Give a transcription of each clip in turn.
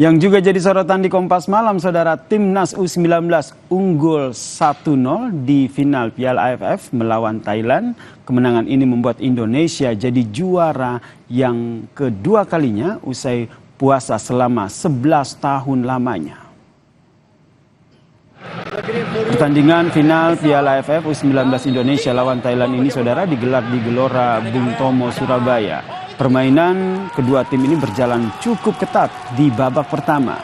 Yang juga jadi sorotan di Kompas Malam, saudara, Timnas U19 unggul 1-0 di final Piala AFF melawan Thailand. Kemenangan ini membuat Indonesia jadi juara yang kedua kalinya usai puasa selama 11 tahun lamanya. Pertandingan final Piala AFF U19 Indonesia lawan Thailand ini, saudara, digelar di Gelora Bung Tomo, Surabaya. Permainan kedua tim ini berjalan cukup ketat di babak pertama.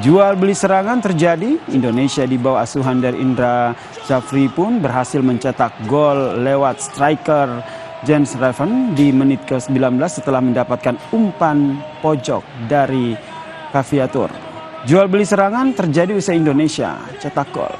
Jual beli serangan terjadi. Indonesia di bawah asuhan dari Indra Syafri pun berhasil mencetak gol lewat striker Jens Raven di menit ke-19 setelah mendapatkan umpan pojok dari Kaviatur. Jual beli serangan terjadi usai Indonesia cetak gol.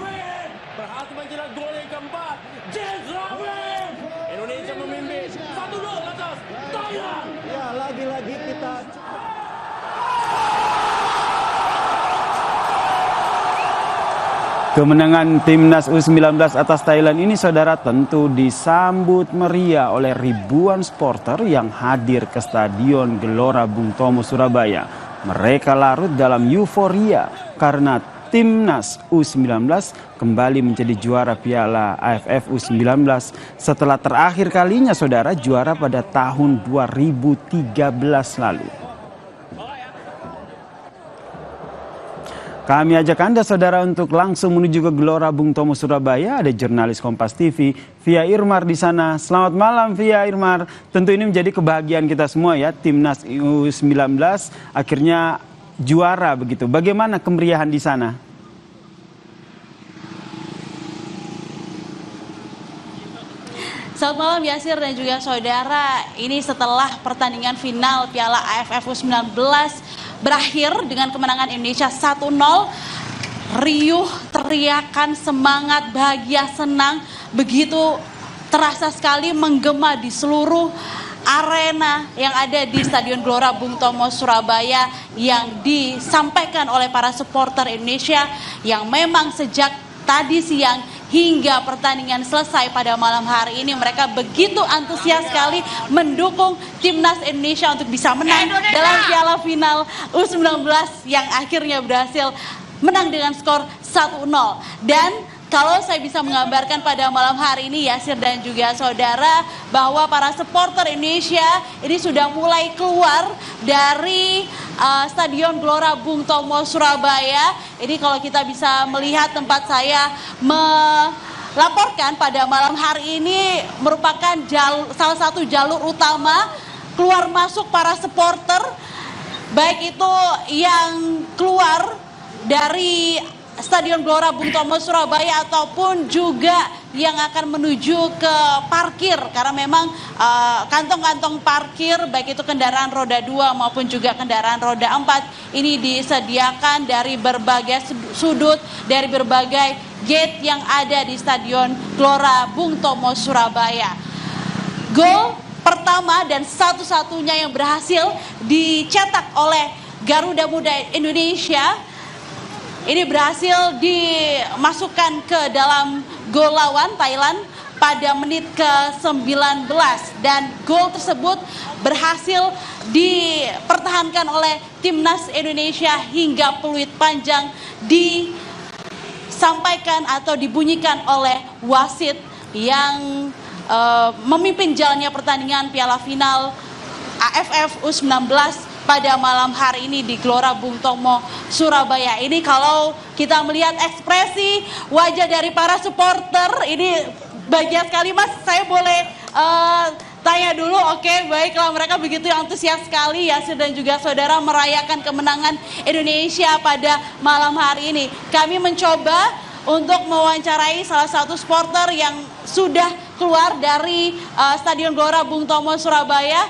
Kemenangan Timnas U19 atas Thailand ini, saudara, tentu disambut meriah oleh ribuan supporter yang hadir ke Stadion Gelora Bung Tomo, Surabaya. Mereka larut dalam euforia karena Timnas U19 kembali menjadi juara Piala AFF U19 setelah terakhir kalinya, saudara, juara pada tahun 2013 lalu. Kami ajak Anda, saudara, untuk langsung menuju ke Gelora Bung Tomo, Surabaya. Ada jurnalis Kompas TV, Via Irmar, di sana. Selamat malam, Via Irmar. Tentu ini menjadi kebahagiaan kita semua ya. Timnas U19 akhirnya juara begitu. Bagaimana kemeriahan di sana? Selamat malam Yasir dan juga saudara. Ini setelah pertandingan final Piala AFF U19 berakhir dengan kemenangan Indonesia 1-0. Riuh, teriakan, semangat, bahagia, senang begitu terasa sekali menggema di seluruh arena yang ada di Stadion Gelora Bung Tomo, Surabaya, yang disampaikan oleh para supporter Indonesia yang memang sejak tadi siang hingga pertandingan selesai pada malam hari ini mereka begitu antusias sekali mendukung Timnas Indonesia untuk bisa menang dalam Piala Final U19 yang akhirnya berhasil menang dengan skor 1-0. Dan kalau saya bisa menggambarkan pada malam hari ini, Yasir dan juga saudara, bahwa para supporter Indonesia ini sudah mulai keluar dari Stadion Gelora Bung Tomo, Surabaya. Ini kalau kita bisa melihat tempat saya melaporkan pada malam hari ini merupakan salah satu jalur utama keluar masuk para supporter, baik itu yang keluar dari Stadion Gelora Bung Tomo, Surabaya ataupun juga yang akan menuju ke parkir, karena memang kantong-kantong parkir baik itu kendaraan roda 2 maupun juga kendaraan roda 4 ini disediakan dari berbagai sudut, dari berbagai gate yang ada di Stadion Gelora Bung Tomo, Surabaya. Gol pertama dan satu-satunya yang berhasil dicetak oleh Garuda Muda Indonesia ini berhasil dimasukkan ke dalam gol lawan Thailand pada menit ke-19 dan gol tersebut berhasil dipertahankan oleh Timnas Indonesia hingga peluit panjang disampaikan atau dibunyikan oleh wasit yang memimpin jalannya pertandingan Piala Final AFF U19 pada malam hari ini di Gelora Bung Tomo, Surabaya. Ini kalau kita melihat ekspresi wajah dari para supporter, ini bahagia sekali, Mas. Saya boleh tanya dulu? Oke, baiklah, mereka begitu antusias sekali, Yasir dan juga saudara, merayakan kemenangan Indonesia pada malam hari ini. Kami mencoba untuk mewawancarai salah satu supporter yang sudah keluar dari Stadion Gelora Bung Tomo, Surabaya.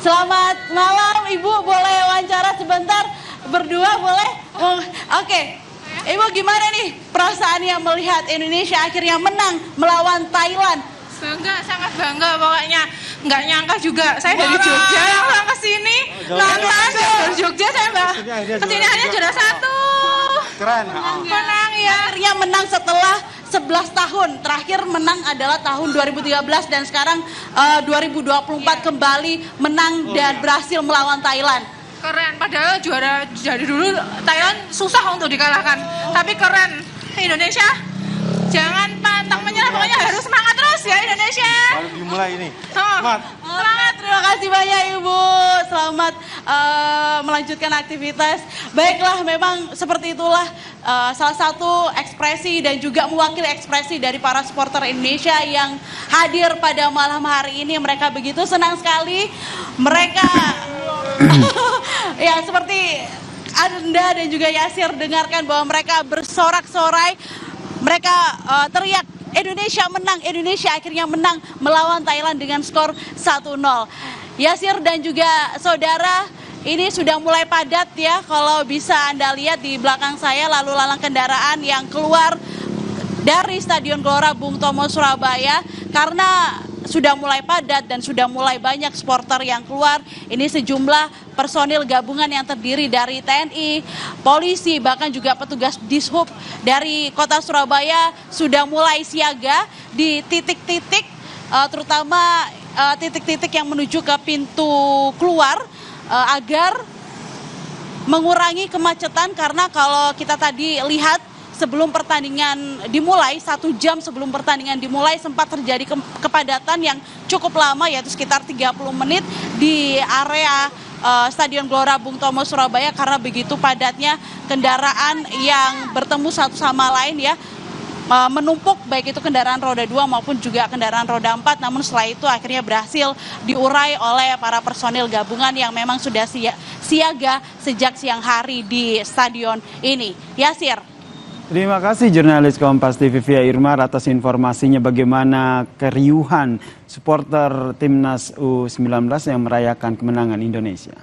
Selamat malam, Ibu, boleh wawancara sebentar berdua, boleh? Oke. Ibu, gimana nih perasaannya melihat Indonesia akhirnya menang melawan Thailand? Bangga, sangat bangga pokoknya. Nggak nyangka juga, saya dari Jogja langsung ke sini. Nonton dari Jogja, saya kesini hanya juara 1. Keren. Menang ya. Akhirnya menang setelah 11 tahun. Terakhir menang adalah tahun 2013 dan sekarang 2024 kembali menang dan berhasil melawan Thailand. Keren, padahal juara dari dulu Thailand susah untuk dikalahkan. Tapi keren, Indonesia jangan pantang menyerah, pokoknya harus semangat terus ya Indonesia. Baru dimulai ini. Semangat. Terima kasih banyak Ibu. Selamat melanjutkan aktivitas. Baiklah, memang seperti itulah salah satu ekspresi dan juga mewakili ekspresi dari para supporter Indonesia yang hadir pada malam hari ini. Mereka begitu senang sekali. Mereka ya seperti Anda dan juga Yasir dengarkan bahwa mereka bersorak-sorai. Mereka teriak Indonesia akhirnya menang melawan Thailand dengan skor 1-0. Yasir dan juga saudara, ini sudah mulai padat ya, kalau bisa Anda lihat di belakang saya lalu lalang kendaraan yang keluar dari Stadion Gelora Bung Tomo Surabaya karena sudah mulai padat dan sudah mulai banyak supporter yang keluar. Ini sejumlah personil gabungan yang terdiri dari TNI, polisi, bahkan juga petugas Dishub dari kota Surabaya sudah mulai siaga di titik-titik, terutama titik-titik yang menuju ke pintu keluar agar mengurangi kemacetan, karena kalau kita tadi lihat sebelum pertandingan dimulai, 1 jam sebelum pertandingan dimulai sempat terjadi kepadatan yang cukup lama, yaitu sekitar 30 menit di area Stadion Gelora Bung Tomo Surabaya karena begitu padatnya kendaraan yang bertemu satu sama lain ya, menumpuk baik itu kendaraan roda 2 maupun juga kendaraan roda 4. Namun setelah itu akhirnya berhasil diurai oleh para personil gabungan yang memang sudah siaga sejak siang hari di stadion ini. Yasir. Terima kasih jurnalis Kompas TV Via Irmar atas informasinya bagaimana keriuhan supporter timnas U19 yang merayakan kemenangan Indonesia.